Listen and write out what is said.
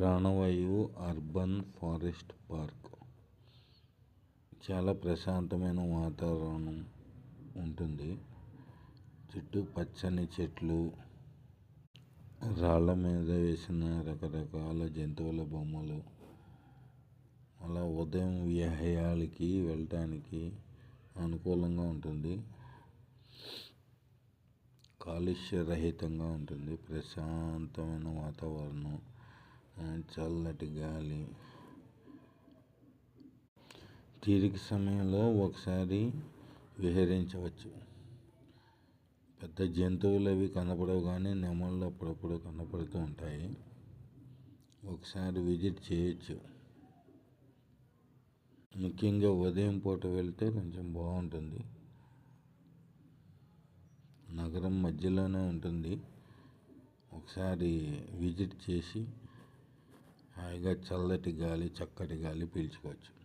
ప్రాణవాయువు urban forest park చాలా ప్రశాంతమైన వాతావరణం ఉంటుంది. చుట్టూ పచ్చని చెట్లు, రాళ్ళ మీద వేసిన రకరకాల జంతువుల బొమ్మలు, అలా ఉదయం వ్యాయామాలకి వెళ్ళటానికి అనుకూలంగా ఉంటుంది. కాలుష్యరహితంగా ఉంటుంది. ప్రశాంతమైన వాతావరణం, చల్లటి గాలి. తీరిక సమయంలో ఒకసారి విహరించవచ్చు. పెద్ద జంతువులు అవి కనపడవు, కానీ నెమళ్ళు అప్పుడప్పుడు కనపడుతూ ఉంటాయి. ఒకసారి విజిట్ చేయొచ్చు. ముఖ్యంగా ఉదయం పూట వెళ్తే కొంచెం బాగుంటుంది. నగరం మధ్యలోనే ఉంటుంది. ఒకసారి విజిట్ చేసి హాయిగా చల్లటి గాలి, చక్కటి గాలి పీల్చుకోవచ్చు.